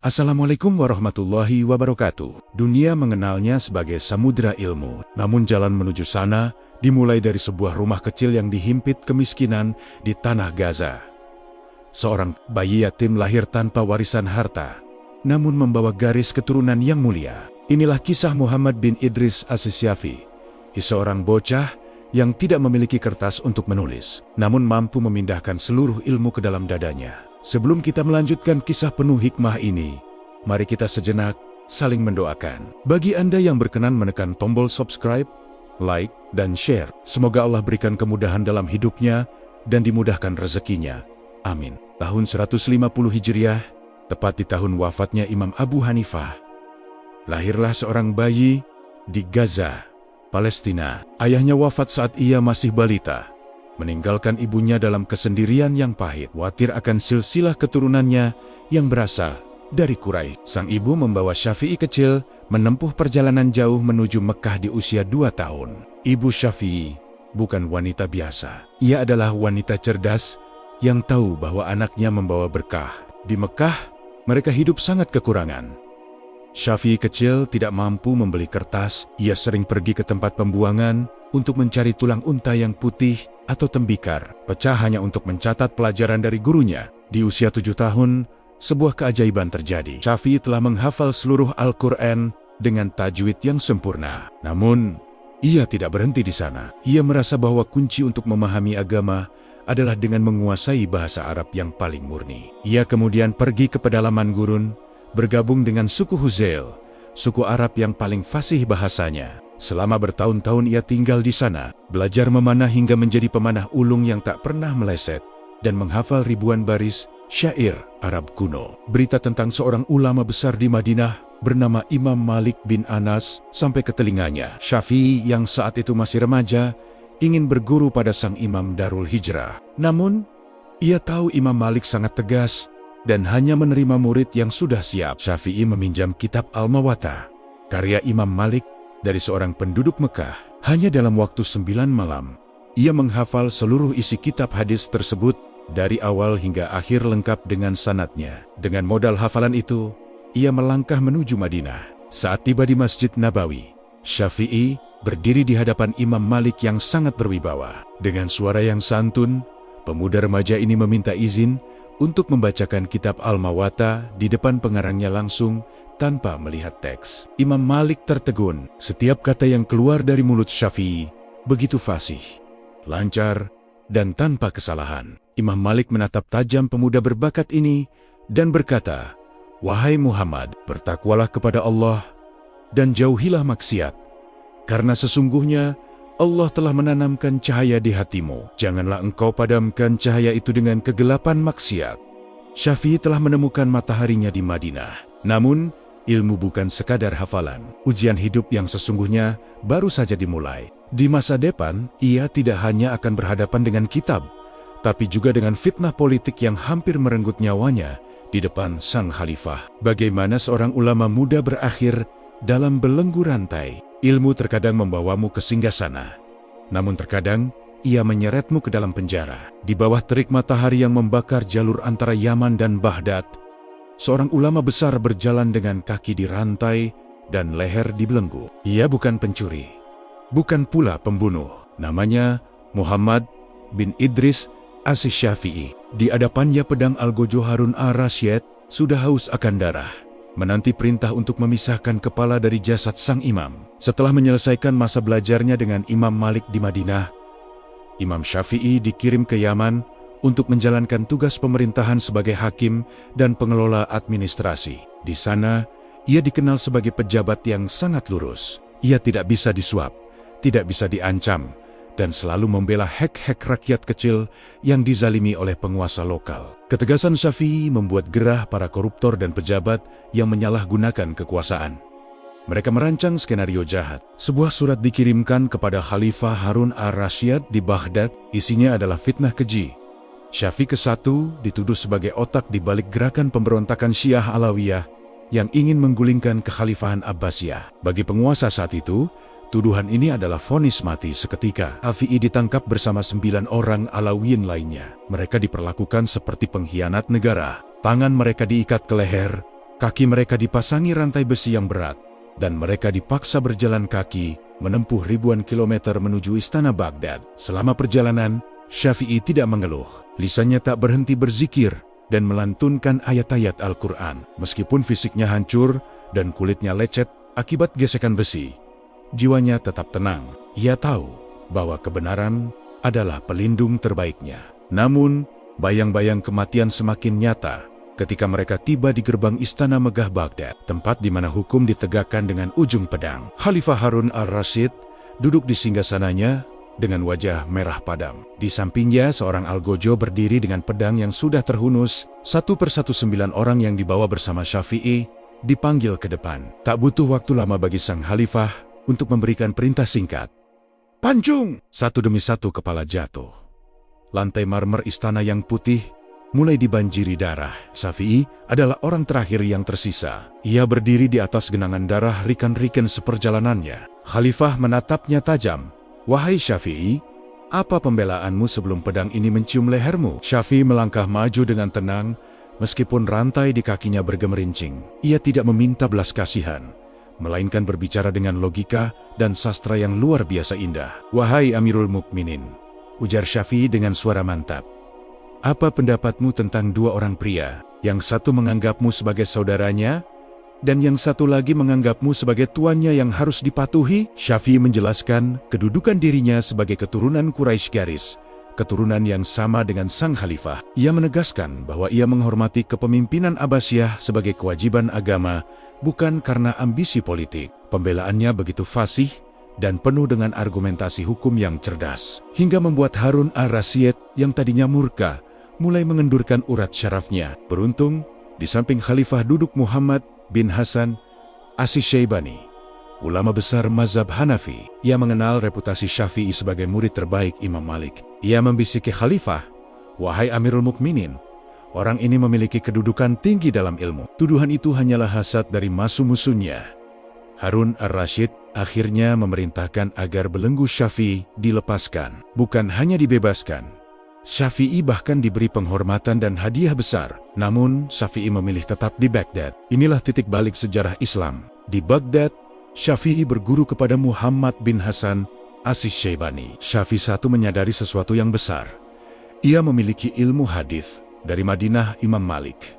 Assalamualaikum warahmatullahi wabarakatuh. Dunia mengenalnya sebagai samudera ilmu. Namun jalan menuju sana dimulai dari sebuah rumah kecil yang dihimpit kemiskinan di tanah Gaza. Seorang bayi yatim lahir tanpa warisan harta, namun membawa garis keturunan yang mulia. Inilah kisah Muhammad bin Idris As-Syafi'i, seorang bocah yang tidak memiliki kertas untuk menulis, namun mampu memindahkan seluruh ilmu ke dalam dadanya. Sebelum kita melanjutkan kisah penuh hikmah ini, mari kita sejenak saling mendoakan. Bagi Anda yang berkenan menekan tombol subscribe, like, dan share, semoga Allah berikan kemudahan dalam hidupnya dan dimudahkan rezekinya. Amin. Tahun 150 Hijriah, tepat di tahun wafatnya Imam Abu Hanifah, lahirlah seorang bayi di Gaza, Palestina. Ayahnya wafat saat ia masih balita, meninggalkan ibunya dalam kesendirian yang pahit. Khawatir akan silsilah keturunannya yang berasal dari Quraisy. Sang ibu membawa Syafi'i kecil menempuh perjalanan jauh menuju Mekah di usia 2 tahun. Ibu Syafi'i bukan wanita biasa. Ia adalah wanita cerdas yang tahu bahwa anaknya membawa berkah. Di Mekah, mereka hidup sangat kekurangan. Syafi'i kecil tidak mampu membeli kertas. Ia sering pergi ke tempat pembuangan untuk mencari tulang unta yang putih atau tembikar, pecah hanya untuk mencatat pelajaran dari gurunya. Di usia 7 tahun, sebuah keajaiban terjadi. Syafi'i telah menghafal seluruh Al-Quran dengan tajwid yang sempurna. Namun, ia tidak berhenti di sana. Ia merasa bahwa kunci untuk memahami agama adalah dengan menguasai bahasa Arab yang paling murni. Ia kemudian pergi ke pedalaman gurun, bergabung dengan suku Huzail, suku Arab yang paling fasih bahasanya. Selama bertahun-tahun ia tinggal di sana, belajar memanah hingga menjadi pemanah ulung yang tak pernah meleset, dan menghafal ribuan baris syair Arab kuno. Berita tentang seorang ulama besar di Madinah bernama Imam Malik bin Anas sampai ke telinganya. Syafi'i yang saat itu masih remaja, ingin berguru pada sang Imam Darul Hijrah. Namun, ia tahu Imam Malik sangat tegas dan hanya menerima murid yang sudah siap. Syafi'i meminjam kitab Al-Muwatta, karya Imam Malik, dari seorang penduduk Mekah. Hanya dalam waktu 9 malam, ia menghafal seluruh isi kitab hadis tersebut dari awal hingga akhir lengkap dengan sanadnya. Dengan modal hafalan itu, ia melangkah menuju Madinah. Saat tiba di Masjid Nabawi, Syafi'i berdiri di hadapan Imam Malik yang sangat berwibawa. Dengan suara yang santun, pemuda remaja ini meminta izin untuk membacakan kitab Al-Muwatta di depan pengarangnya langsung, tanpa melihat teks. Imam Malik tertegun. Setiap kata yang keluar dari mulut Syafi'i begitu fasih, lancar, dan tanpa kesalahan. Imam Malik menatap tajam pemuda berbakat ini dan berkata, "Wahai Muhammad, bertakwalah kepada Allah dan jauhilah maksiat, karena sesungguhnya Allah telah menanamkan cahaya di hatimu. Janganlah engkau padamkan cahaya itu dengan kegelapan maksiat." Syafi'i telah menemukan mataharinya di Madinah. Namun, ilmu bukan sekadar hafalan. Ujian hidup yang sesungguhnya baru saja dimulai. Di masa depan, ia tidak hanya akan berhadapan dengan kitab, tapi juga dengan fitnah politik yang hampir merenggut nyawanya di depan sang khalifah. Bagaimana seorang ulama muda berakhir dalam belenggu rantai. Ilmu terkadang membawamu ke singgasana, namun terkadang ia menyeretmu ke dalam penjara. Di bawah terik matahari yang membakar jalur antara Yaman dan Baghdad, seorang ulama besar berjalan dengan kaki dirantai dan leher dibelenggu. Ia bukan pencuri, bukan pula pembunuh. Namanya Muhammad bin Idris As-Syafi'i. Di hadapannya pedang algojo Harun ar-Rasyid sudah haus akan darah, menanti perintah untuk memisahkan kepala dari jasad sang imam. Setelah menyelesaikan masa belajarnya dengan Imam Malik di Madinah, Imam Syafi'i dikirim ke Yaman untuk menjalankan tugas pemerintahan sebagai hakim dan pengelola administrasi. Di sana, ia dikenal sebagai pejabat yang sangat lurus. Ia tidak bisa disuap, tidak bisa diancam, dan selalu membela hak-hak rakyat kecil yang dizalimi oleh penguasa lokal. Ketegasan Syafi'i membuat gerah para koruptor dan pejabat yang menyalahgunakan kekuasaan. Mereka merancang skenario jahat. Sebuah surat dikirimkan kepada Khalifah Harun ar-Rasyid di Baghdad. Isinya adalah fitnah keji. Syafi'i ke-1 dituduh sebagai otak di balik gerakan pemberontakan Syiah Alawiyah yang ingin menggulingkan kekhalifahan Abbasiyah. Bagi penguasa saat itu, tuduhan ini adalah vonis mati seketika. Syafi'i ditangkap bersama 9 orang Alawiyin lainnya. Mereka diperlakukan seperti pengkhianat negara. Tangan mereka diikat ke leher, Kaki mereka dipasangi rantai besi yang berat, dan mereka dipaksa berjalan kaki menempuh ribuan kilometer menuju istana Baghdad. Selama perjalanan, Syafi'i tidak mengeluh. Lisannya tak berhenti berzikir dan melantunkan ayat-ayat Al-Quran. Meskipun fisiknya hancur dan kulitnya lecet akibat gesekan besi, jiwanya tetap tenang. Ia tahu bahwa kebenaran adalah pelindung terbaiknya. Namun, bayang-bayang kematian semakin nyata ketika mereka tiba di gerbang istana megah Baghdad, tempat di mana hukum ditegakkan dengan ujung pedang. Khalifah Harun al-Rasyid duduk di singgasananya dengan wajah merah padam. Di sampingnya seorang algojo berdiri dengan pedang yang sudah terhunus. Satu persatu 9 orang yang dibawa bersama Syafi'i dipanggil ke depan. Tak butuh waktu lama bagi sang khalifah untuk memberikan perintah singkat. Pancung! Satu demi satu kepala jatuh. Lantai marmer istana yang putih mulai dibanjiri darah. Syafi'i adalah orang terakhir yang tersisa. Ia berdiri di atas genangan darah rikan-rikan seperjalanannya. Khalifah menatapnya tajam. Wahai Syafi'i, apa pembelaanmu sebelum pedang ini mencium lehermu? Syafi'i melangkah maju dengan tenang, meskipun rantai di kakinya bergemerincing. Ia tidak meminta belas kasihan, melainkan berbicara dengan logika dan sastra yang luar biasa indah. Wahai Amirul Mukminin, ujar Syafi'i dengan suara mantap. Apa pendapatmu tentang dua orang pria, yang satu menganggapmu sebagai saudaranya, dan yang satu lagi menganggapmu sebagai tuannya yang harus dipatuhi? Syafi'i menjelaskan kedudukan dirinya sebagai keturunan Quraisy garis, keturunan yang sama dengan sang khalifah. Ia menegaskan bahwa ia menghormati kepemimpinan Abbasiyah sebagai kewajiban agama, bukan karena ambisi politik. Pembelaannya begitu fasih dan penuh dengan argumentasi hukum yang cerdas, hingga membuat Harun al-Rasyid yang tadinya murka mulai mengendurkan urat syarafnya. Beruntung, di samping khalifah duduk Muhammad bin Hasan Asy-Syaibani, ulama besar mazhab Hanafi. Ia mengenal reputasi Syafi'i sebagai murid terbaik Imam Malik. Ia membisiki khalifah, wahai Amirul Mukminin, orang ini memiliki kedudukan tinggi dalam ilmu. Tuduhan itu hanyalah hasad dari musuh-musuhnya. Harun al-Rasyid akhirnya memerintahkan agar belenggu Syafi'i dilepaskan. Bukan hanya dibebaskan, Syafi'i bahkan diberi penghormatan dan hadiah besar. Namun, Syafi'i memilih tetap di Baghdad. Inilah titik balik sejarah Islam. Di Baghdad, Syafi'i berguru kepada Muhammad bin Hasan Asy-Syaibani. Syafi'i satu menyadari sesuatu yang besar. Ia memiliki ilmu hadis dari Madinah Imam Malik.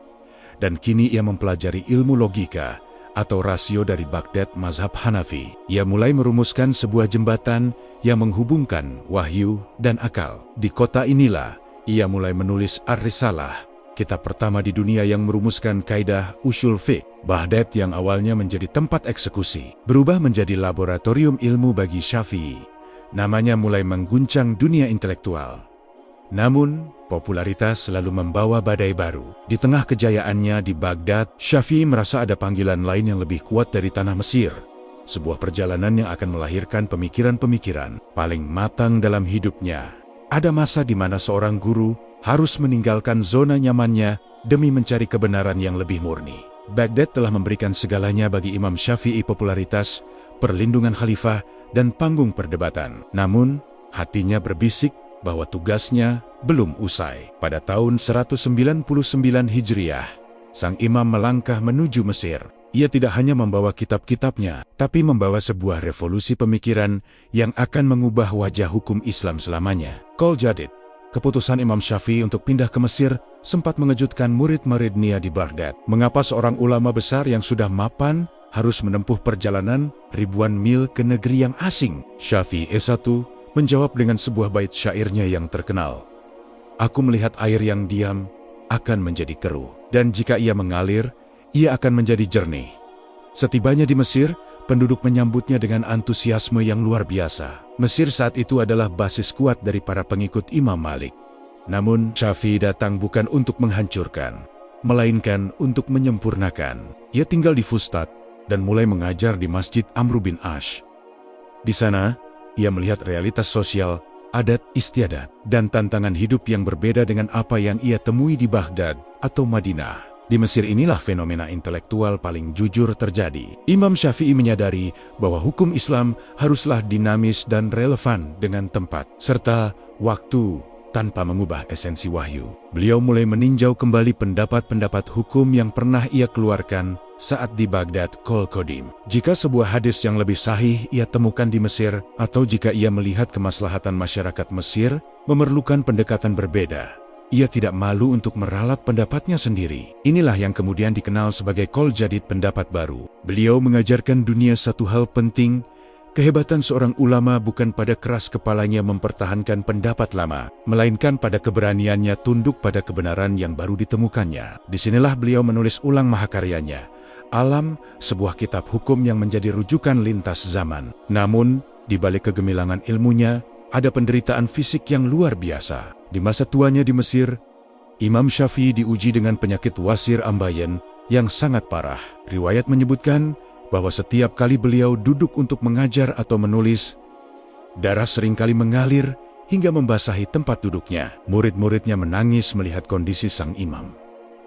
Dan kini ia mempelajari ilmu logika atau rasio dari Baghdad mazhab Hanafi. Ia mulai merumuskan sebuah jembatan yang menghubungkan wahyu dan akal. Di kota inilah, ia mulai menulis Ar-Risalah, kitab pertama di dunia yang merumuskan kaidah usul fiqh. Baghdad yang awalnya menjadi tempat eksekusi, berubah menjadi laboratorium ilmu bagi Syafi'i. Namanya mulai mengguncang dunia intelektual. Namun, popularitas selalu membawa badai baru. Di tengah kejayaannya di Baghdad, Syafi'i merasa ada panggilan lain yang lebih kuat dari tanah Mesir. Sebuah perjalanan yang akan melahirkan pemikiran-pemikiran paling matang dalam hidupnya. Ada masa di mana seorang guru harus meninggalkan zona nyamannya demi mencari kebenaran yang lebih murni. Baghdad telah memberikan segalanya bagi Imam Syafi'i: popularitas, perlindungan khalifah, dan panggung perdebatan. Namun, hatinya berbisik bahwa tugasnya belum usai. Pada tahun 199 Hijriah, sang imam melangkah menuju Mesir. Ia tidak hanya membawa kitab-kitabnya, tapi membawa sebuah revolusi pemikiran yang akan mengubah wajah hukum Islam selamanya. Qaul Jadid, keputusan Imam Syafi'i untuk pindah ke Mesir, sempat mengejutkan murid-muridnya di Baghdad. Mengapa seorang ulama besar yang sudah mapan harus menempuh perjalanan ribuan mil ke negeri yang asing? Syafi'i S1 menjawab dengan sebuah bait syairnya yang terkenal. Aku melihat air yang diam akan menjadi keruh, dan jika ia mengalir, ia akan menjadi jernih. Setibanya di Mesir, penduduk menyambutnya dengan antusiasme yang luar biasa. Mesir saat itu adalah basis kuat dari para pengikut Imam Malik. Namun, Syafi'i datang bukan untuk menghancurkan, melainkan untuk menyempurnakan. Ia tinggal di Fustat dan mulai mengajar di Masjid Amr bin Ash. Di sana, ia melihat realitas sosial, adat istiadat, dan tantangan hidup yang berbeda dengan apa yang ia temui di Baghdad atau Madinah. Di Mesir inilah fenomena intelektual paling jujur terjadi. Imam Syafi'i menyadari bahwa hukum Islam haruslah dinamis dan relevan dengan tempat, serta waktu tanpa mengubah esensi wahyu. Beliau mulai meninjau kembali pendapat-pendapat hukum yang pernah ia keluarkan saat di Baghdad Kol Kodim. Jika sebuah hadis yang lebih sahih ia temukan di Mesir, atau jika ia melihat kemaslahatan masyarakat Mesir memerlukan pendekatan berbeda, ia tidak malu untuk meralat pendapatnya sendiri. Inilah yang kemudian dikenal sebagai Kol Jadid, pendapat baru. Beliau mengajarkan dunia satu hal penting: kehebatan seorang ulama bukan pada keras kepalanya mempertahankan pendapat lama, melainkan pada keberaniannya tunduk pada kebenaran yang baru ditemukannya. Disinilah beliau menulis ulang mahakaryanya, Alam, sebuah kitab hukum yang menjadi rujukan lintas zaman. Namun, di balik kegemilangan ilmunya, ada penderitaan fisik yang luar biasa. Di masa tuanya di Mesir, Imam Syafi'i diuji dengan penyakit wasir ambayen yang sangat parah. Riwayat menyebutkan bahwa setiap kali beliau duduk untuk mengajar atau menulis, darah seringkali mengalir hingga membasahi tempat duduknya. Murid-muridnya menangis melihat kondisi sang imam.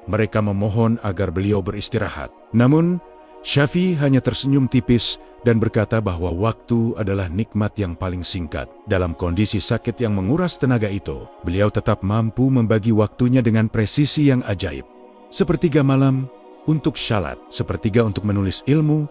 Mereka memohon agar beliau beristirahat. Namun, Syafi'i hanya tersenyum tipis dan berkata bahwa waktu adalah nikmat yang paling singkat. Dalam kondisi sakit yang menguras tenaga itu, beliau tetap mampu membagi waktunya dengan presisi yang ajaib. Sepertiga malam untuk syalat, sepertiga untuk menulis ilmu,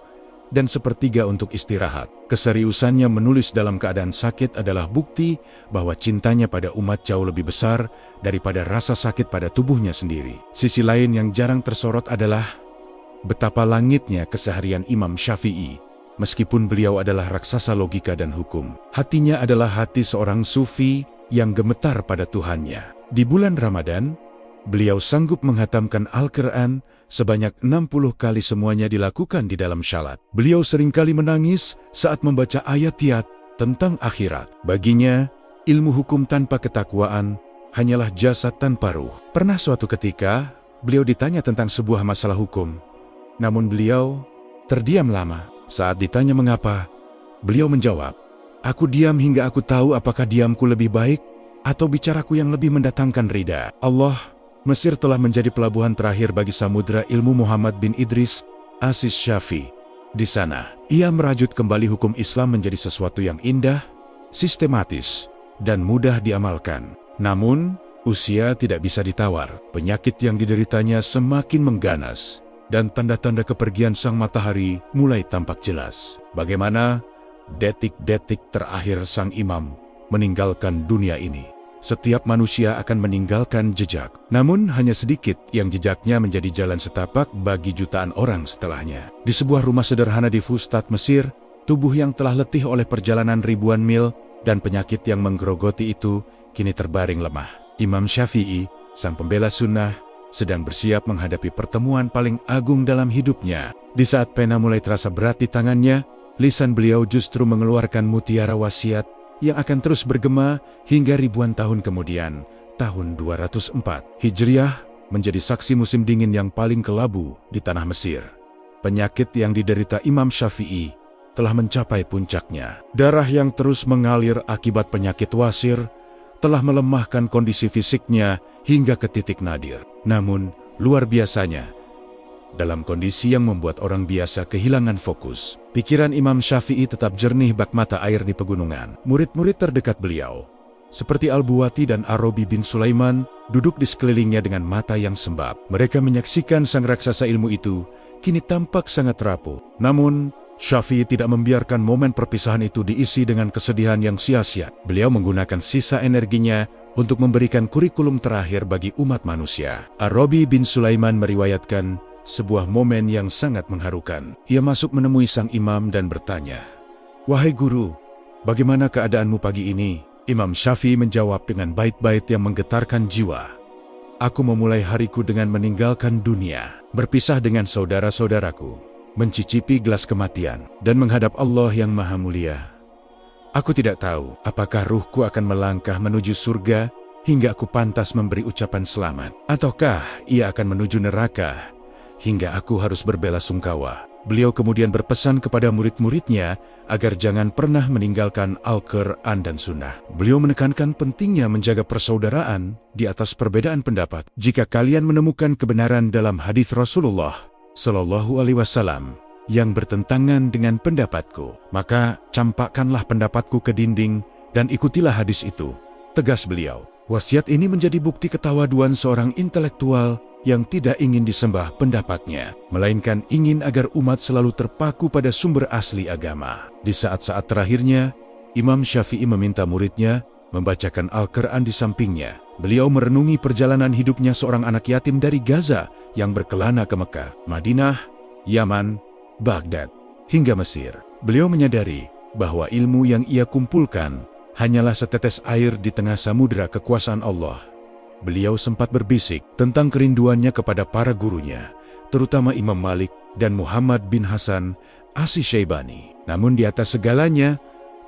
dan sepertiga untuk istirahat. Keseriusannya menulis dalam keadaan sakit adalah bukti bahwa cintanya pada umat jauh lebih besar daripada rasa sakit pada tubuhnya sendiri. Sisi lain yang jarang tersorot adalah betapa langitnya keseharian Imam Syafi'i. Meskipun beliau adalah raksasa logika dan hukum, hatinya adalah hati seorang sufi yang gemetar pada Tuhannya. Di bulan Ramadan, beliau sanggup menghatamkan Al-Quran sebanyak 60 kali, semuanya dilakukan di dalam syalat. Beliau seringkali menangis saat membaca ayat-ayat tentang akhirat. Baginya, ilmu hukum tanpa ketakwaan hanyalah jasad tanpa ruh. Pernah suatu ketika, beliau ditanya tentang sebuah masalah hukum. Namun beliau terdiam lama. Saat ditanya mengapa, beliau menjawab, "Aku diam hingga aku tahu apakah diamku lebih baik atau bicaraku yang lebih mendatangkan ridha Allah." Mesir telah menjadi pelabuhan terakhir bagi samudera ilmu Muhammad bin Idris Aziz Syafi'i. Di sana, ia merajut kembali hukum Islam menjadi sesuatu yang indah, sistematis, dan mudah diamalkan. Namun, usia tidak bisa ditawar. Penyakit yang dideritanya semakin mengganas, dan tanda-tanda kepergian sang matahari mulai tampak jelas. Bagaimana detik-detik terakhir sang imam meninggalkan dunia ini. Setiap manusia akan meninggalkan jejak, namun hanya sedikit yang jejaknya menjadi jalan setapak bagi jutaan orang setelahnya. Di sebuah rumah sederhana di Fustat, Mesir, tubuh yang telah letih oleh perjalanan ribuan mil dan penyakit yang menggerogoti itu kini terbaring lemah. Imam Syafi'i, sang pembela sunnah, sedang bersiap menghadapi pertemuan paling agung dalam hidupnya. Di saat pena mulai terasa berat di tangannya, lisan beliau justru mengeluarkan mutiara wasiat yang akan terus bergema hingga ribuan tahun kemudian. Tahun 204 Hijriah menjadi saksi musim dingin yang paling kelabu di tanah Mesir. Penyakit yang diderita Imam Syafi'i telah mencapai puncaknya. Darah yang terus mengalir akibat penyakit wasir telah melemahkan kondisi fisiknya hingga ke titik nadir. Namun, luar biasanya, dalam kondisi yang membuat orang biasa kehilangan fokus, pikiran Imam Syafi'i tetap jernih bak mata air di pegunungan. Murid-murid terdekat beliau, seperti Al-Buwati dan Ar-Rabi bin Sulaiman, duduk di sekelilingnya dengan mata yang sembab. Mereka menyaksikan sang raksasa ilmu itu kini tampak sangat rapuh. Namun, Syafi'i tidak membiarkan momen perpisahan itu diisi dengan kesedihan yang sia-sia. Beliau menggunakan sisa energinya untuk memberikan kurikulum terakhir bagi umat manusia. Ar-Rabi bin Sulaiman meriwayatkan sebuah momen yang sangat mengharukan. Ia masuk menemui sang imam dan bertanya, "Wahai guru, bagaimana keadaanmu pagi ini?" Imam Syafi'i menjawab dengan bait-bait yang menggetarkan jiwa, "Aku memulai hariku dengan meninggalkan dunia, berpisah dengan saudara-saudaraku, mencicipi gelas kematian, dan menghadap Allah yang Maha Mulia. Aku tidak tahu apakah ruhku akan melangkah menuju surga hingga aku pantas memberi ucapan selamat, ataukah ia akan menuju neraka hingga aku harus berbelasungkawa." Beliau kemudian berpesan kepada murid-muridnya agar jangan pernah meninggalkan Al-Quran dan Sunnah. Beliau menekankan pentingnya menjaga persaudaraan di atas perbedaan pendapat. "Jika kalian menemukan kebenaran dalam hadis Rasulullah Shallallahu Alaihi Wasallam yang bertentangan dengan pendapatku, maka campakkanlah pendapatku ke dinding dan ikutilah hadis itu," tegas beliau. Wasiat ini menjadi bukti ketawaduan seorang intelektual yang tidak ingin disembah pendapatnya, melainkan ingin agar umat selalu terpaku pada sumber asli agama. Di saat-saat terakhirnya, Imam Syafi'i meminta muridnya membacakan Al-Quran di sampingnya. Beliau merenungi perjalanan hidupnya seorang anak yatim dari Gaza yang berkelana ke Mekah, Madinah, Yaman, Baghdad, hingga Mesir. Beliau menyadari bahwa ilmu yang ia kumpulkan hanyalah setetes air di tengah samudera kekuasaan Allah. Beliau sempat berbisik tentang kerinduannya kepada para gurunya, terutama Imam Malik dan Muhammad bin Hasan Asy-Syaibani. Namun di atas segalanya,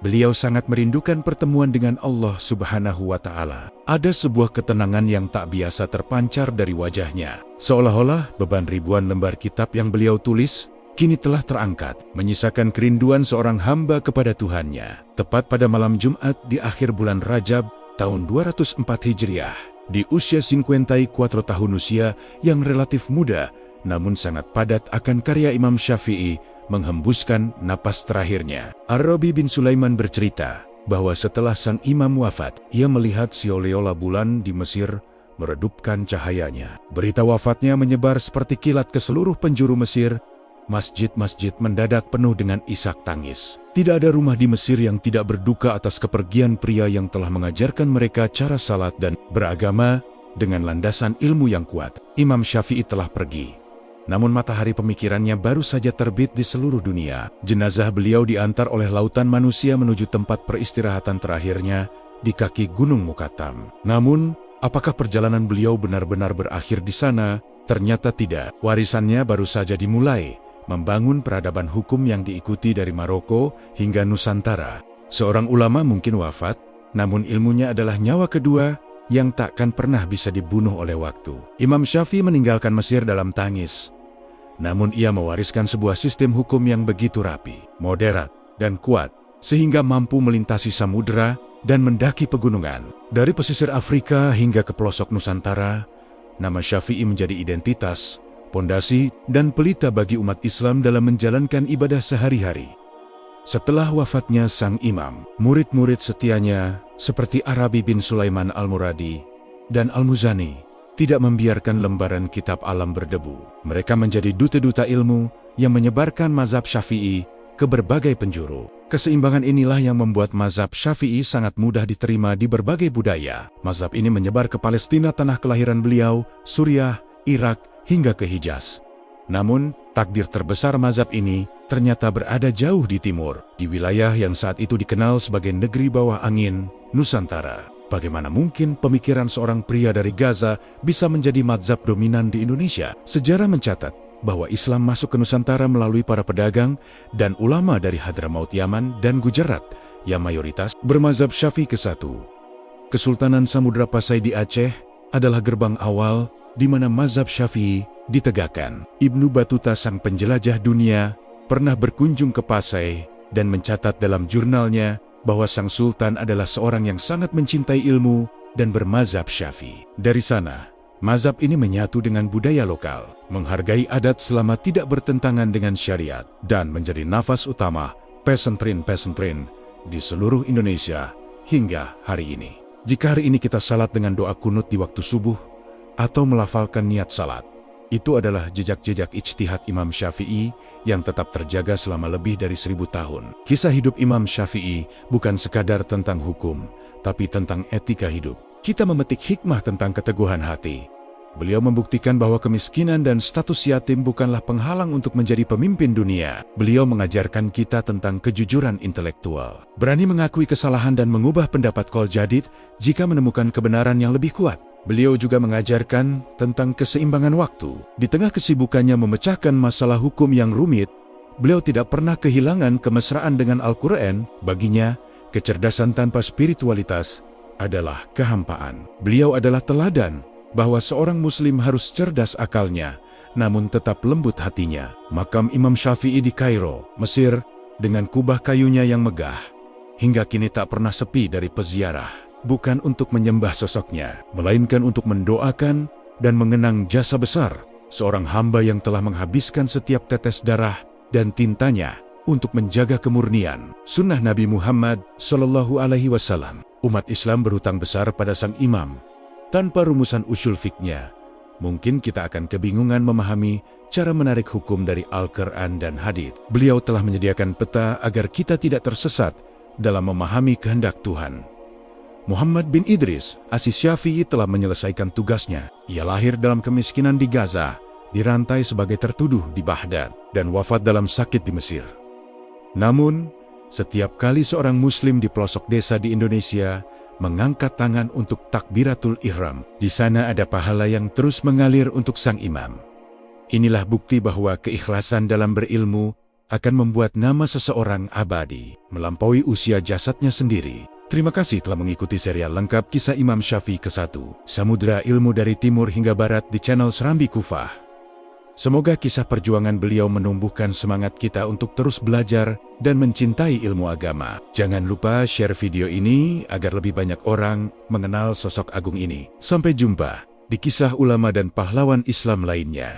beliau sangat merindukan pertemuan dengan Allah Subhanahu wa Ta'ala. Ada sebuah ketenangan yang tak biasa terpancar dari wajahnya, seolah-olah beban ribuan lembar kitab yang beliau tulis kini telah terangkat, menyisakan kerinduan seorang hamba kepada Tuhannya. Tepat pada malam Jumat di akhir bulan Rajab tahun 204 Hijriah, di usia 54 tahun usia yang relatif muda, namun sangat padat akan karya Imam Syafi'i, menghembuskan napas terakhirnya. Ar-Rabi bin Sulaiman bercerita bahwa setelah sang imam wafat, ia melihat sioliola bulan di Mesir meredupkan cahayanya. Berita wafatnya menyebar seperti kilat ke seluruh penjuru Mesir. Masjid-masjid mendadak penuh dengan isak tangis. Tidak ada rumah di Mesir yang tidak berduka atas kepergian pria yang telah mengajarkan mereka cara salat dan beragama dengan landasan ilmu yang kuat. Imam Syafi'i telah pergi. Namun matahari pemikirannya baru saja terbit di seluruh dunia. Jenazah beliau diantar oleh lautan manusia menuju tempat peristirahatan terakhirnya di kaki Gunung Mukatam. Namun, apakah perjalanan beliau benar-benar berakhir di sana? Ternyata tidak. Warisannya baru saja dimulai, membangun peradaban hukum yang diikuti dari Maroko hingga Nusantara. Seorang ulama mungkin wafat, namun ilmunya adalah nyawa kedua yang takkan pernah bisa dibunuh oleh waktu. Imam Syafi'i meninggalkan Mesir dalam tangis. Namun ia mewariskan sebuah sistem hukum yang begitu rapi, moderat, dan kuat, sehingga mampu melintasi samudera dan mendaki pegunungan. Dari pesisir Afrika hingga ke pelosok Nusantara, nama Syafi'i menjadi identitas, pondasi, dan pelita bagi umat Islam dalam menjalankan ibadah sehari-hari. Setelah wafatnya sang imam, murid-murid setianya seperti Arabi bin Sulaiman Al-Muradi dan Al-Muzani tidak membiarkan lembaran kitab alam berdebu. Mereka menjadi duta-duta ilmu yang menyebarkan mazhab Syafi'i ke berbagai penjuru. Keseimbangan inilah yang membuat mazhab Syafi'i sangat mudah diterima di berbagai budaya. Mazhab ini menyebar ke Palestina, tanah kelahiran beliau, Suriah, Irak, hingga ke Hijaz. Namun, takdir terbesar mazhab ini ternyata berada jauh di timur, di wilayah yang saat itu dikenal sebagai negeri bawah angin, Nusantara. Bagaimana mungkin pemikiran seorang pria dari Gaza bisa menjadi mazhab dominan di Indonesia? Sejarah mencatat bahwa Islam masuk ke Nusantara melalui para pedagang dan ulama dari Hadramaut Yaman dan Gujarat yang mayoritas bermazhab Syafi'i ke-1. Kesultanan Samudra Pasai di Aceh adalah gerbang awal di mana mazhab Syafi'i ditegakkan. Ibnu Battuta, sang penjelajah dunia, pernah berkunjung ke Pasai dan mencatat dalam jurnalnya bahwa sang sultan adalah seorang yang sangat mencintai ilmu dan bermazhab Syafi'i. Dari sana, mazhab ini menyatu dengan budaya lokal, menghargai adat selama tidak bertentangan dengan syariat, dan menjadi nafas utama pesantren-pesantren di seluruh Indonesia hingga hari ini. Jika hari ini kita salat dengan doa kunut di waktu subuh atau melafalkan niat salat, itu adalah jejak-jejak ijtihad Imam Syafi'i yang tetap terjaga selama lebih dari 1000 tahun. Kisah hidup Imam Syafi'i bukan sekadar tentang hukum, tapi tentang etika hidup. Kita memetik hikmah tentang keteguhan hati. Beliau membuktikan bahwa kemiskinan dan status yatim bukanlah penghalang untuk menjadi pemimpin dunia. Beliau mengajarkan kita tentang kejujuran intelektual, berani mengakui kesalahan dan mengubah pendapat kol jadid jika menemukan kebenaran yang lebih kuat. Beliau juga mengajarkan tentang keseimbangan waktu. Di tengah kesibukannya memecahkan masalah hukum yang rumit, beliau tidak pernah kehilangan kemesraan dengan Al-Quran. Baginya, kecerdasan tanpa spiritualitas adalah kehampaan. Beliau adalah teladan bahwa seorang muslim harus cerdas akalnya, namun tetap lembut hatinya. Makam Imam Syafi'i di Kairo, Mesir, dengan kubah kayunya yang megah, hingga kini tak pernah sepi dari peziarah. Bukan untuk menyembah sosoknya, melainkan untuk mendoakan dan mengenang jasa besar seorang hamba yang telah menghabiskan setiap tetes darah dan tintanya untuk menjaga kemurnian sunnah Nabi Muhammad SAW. Umat Islam berhutang besar pada sang imam. Tanpa rumusan usul fiknya, mungkin kita akan kebingungan memahami cara menarik hukum dari Al-Quran dan Hadits. Beliau telah menyediakan peta agar kita tidak tersesat dalam memahami kehendak Tuhan. Muhammad bin Idris Asy-Syafi'i telah menyelesaikan tugasnya. Ia lahir dalam kemiskinan di Gaza, dirantai sebagai tertuduh di Baghdad, dan wafat dalam sakit di Mesir. Namun, setiap kali seorang Muslim di pelosok desa di Indonesia mengangkat tangan untuk takbiratul ihram, di sana ada pahala yang terus mengalir untuk sang imam. Inilah bukti bahwa keikhlasan dalam berilmu akan membuat nama seseorang abadi, melampaui usia jasadnya sendiri. Terima kasih telah mengikuti serial lengkap kisah Imam Syafi'i ke-1, Samudra Ilmu dari Timur hingga Barat di channel Serambi Kufah. Semoga kisah perjuangan beliau menumbuhkan semangat kita untuk terus belajar dan mencintai ilmu agama. Jangan lupa share video ini agar lebih banyak orang mengenal sosok agung ini. Sampai jumpa di kisah ulama dan pahlawan Islam lainnya.